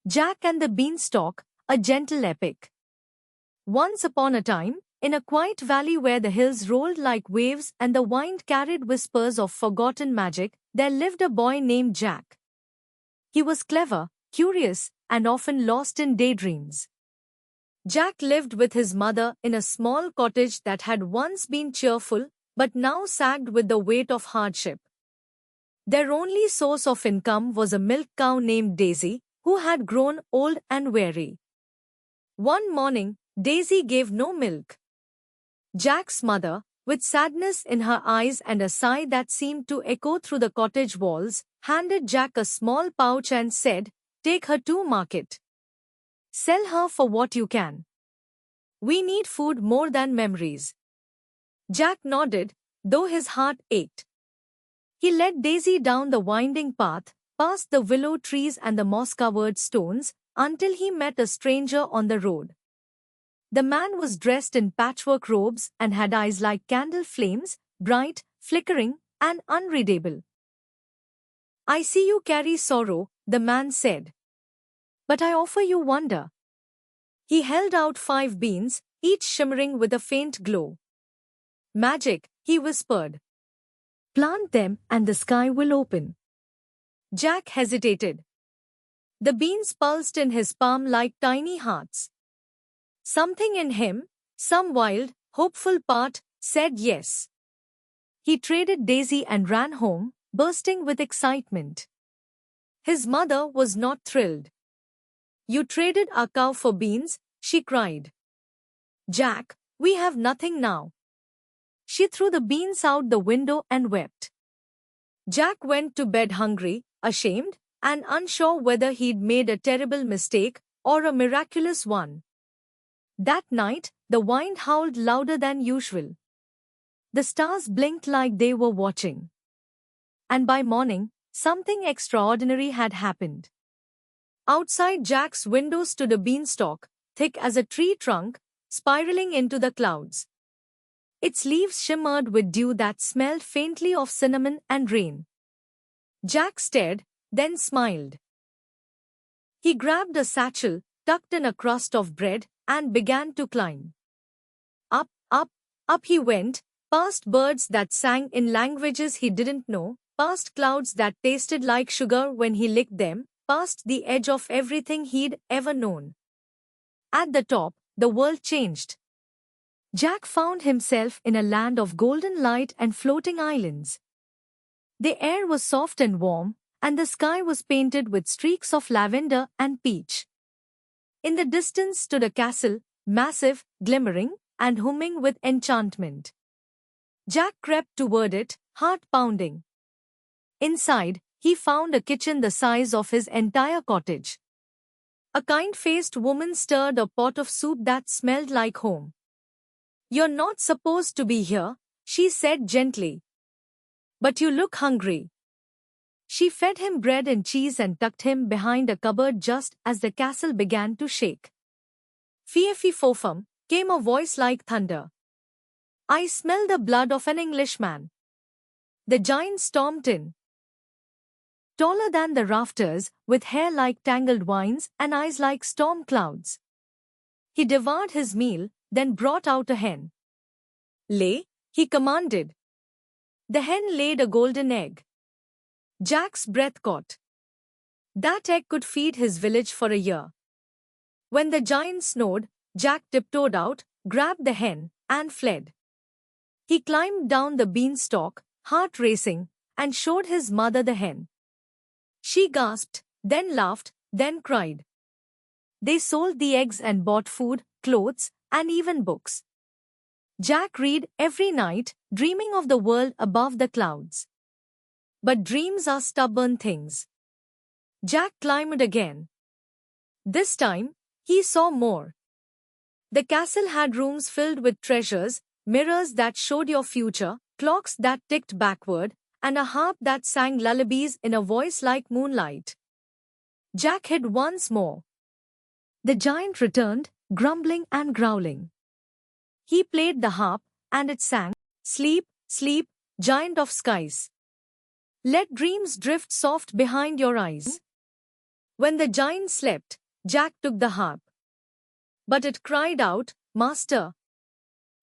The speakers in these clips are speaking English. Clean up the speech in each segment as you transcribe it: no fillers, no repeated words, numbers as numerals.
Jack and the Beanstalk, a gentle epic. Once upon a time, in a quiet valley where the hills rolled like waves and the wind carried whispers of forgotten magic, there lived a boy named Jack. He was clever, curious, and often lost in daydreams. Jack lived with his mother in a small cottage that had once been cheerful, but now sagged with the weight of hardship. Their only source of income was a milk cow named Daisy, who had grown old and weary. One morning, Daisy gave no milk. Jack's mother, with sadness in her eyes and a sigh that seemed to echo through the cottage walls, handed Jack a small pouch and said, "Take her to market. Sell her for what you can. We need food more than memories." Jack nodded, though his heart ached. He led Daisy down the winding path, past the willow trees and the moss-covered stones, until he met a stranger on the road. The man was dressed in patchwork robes and had eyes like candle flames, bright, flickering, and unreadable. "I see you carry sorrow," the man said. "But I offer you wonder." He held out 5 beans, each shimmering with a faint glow. "Magic," he whispered. "Plant them and the sky will open." Jack hesitated. The beans pulsed in his palm like tiny hearts. Something in him, some wild, hopeful part, said yes. He traded Daisy and ran home, bursting with excitement. His mother was not thrilled. "You traded our cow for beans," she cried. "Jack, we have nothing now." She threw the beans out the window and wept. Jack went to bed hungry, ashamed, and unsure whether he'd made a terrible mistake or a miraculous one. That night, the wind howled louder than usual. The stars blinked like they were watching. And by morning, something extraordinary had happened. Outside Jack's window stood a beanstalk, thick as a tree trunk, spiraling into the clouds. Its leaves shimmered with dew that smelled faintly of cinnamon and rain. Jack stared, then smiled. He grabbed a satchel, tucked in a crust of bread, and began to climb. Up, up, up he went, past birds that sang in languages he didn't know, past clouds that tasted like sugar when he licked them, past the edge of everything he'd ever known. At the top, the world changed. Jack found himself in a land of golden light and floating islands. The air was soft and warm, and the sky was painted with streaks of lavender and peach. In the distance stood a castle, massive, glimmering, and humming with enchantment. Jack crept toward it, heart pounding. Inside, he found a kitchen the size of his entire cottage. A kind-faced woman stirred a pot of soup that smelled like home. "You're not supposed to be here," she said gently. "But you look hungry." She fed him bread and cheese and tucked him behind a cupboard just as the castle began to shake. "Fee-fee-fo-fum," came a voice like thunder. "I smell the blood of an Englishman." The giant stormed in. Taller than the rafters, with hair like tangled vines and eyes like storm clouds. He devoured his meal, then brought out a hen. "Lay," he commanded. The hen laid a golden egg. Jack's breath caught. That egg could feed his village for a year. When the giant snored, Jack tiptoed out, grabbed the hen, and fled. He climbed down the beanstalk, heart racing, and showed his mother the hen. She gasped, then laughed, then cried. They sold the eggs and bought food, clothes, and even books. Jack read every night, dreaming of the world above the clouds. But dreams are stubborn things. Jack climbed again. This time, he saw more. The castle had rooms filled with treasures, mirrors that showed your future, clocks that ticked backward, and a harp that sang lullabies in a voice like moonlight. Jack hid once more. The giant returned, grumbling and growling. He played the harp, and it sang, "Sleep, sleep, giant of skies. Let dreams drift soft behind your eyes." When the giant slept, Jack took the harp. But it cried out, "Master!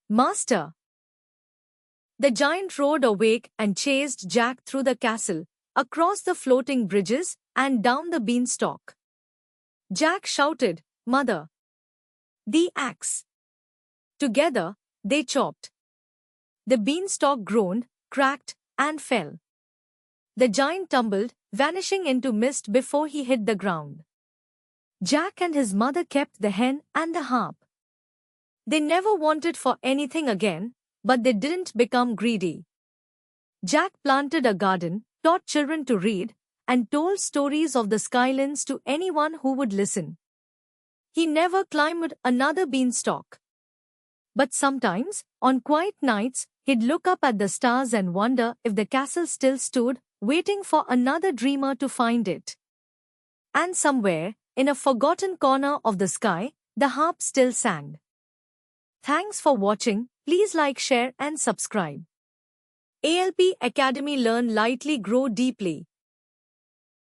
Master!" The giant roared awake and chased Jack through the castle, across the floating bridges, and down the beanstalk. Jack shouted, "Mother! The axe!" Together, they chopped. The beanstalk groaned, cracked, and fell. The giant tumbled, vanishing into mist before he hit the ground. Jack and his mother kept the hen and the harp. They never wanted for anything again, but they didn't become greedy. Jack planted a garden, taught children to read, and told stories of the Skylands to anyone who would listen. He never climbed another beanstalk. But sometimes, on quiet nights, he'd look up at the stars and wonder if the castle still stood, waiting for another dreamer to find it. And somewhere, in a forgotten corner of the sky, the harp still sang. Thanks for watching. Please like, share, and subscribe. ALP Academy, learn lightly, grow deeply.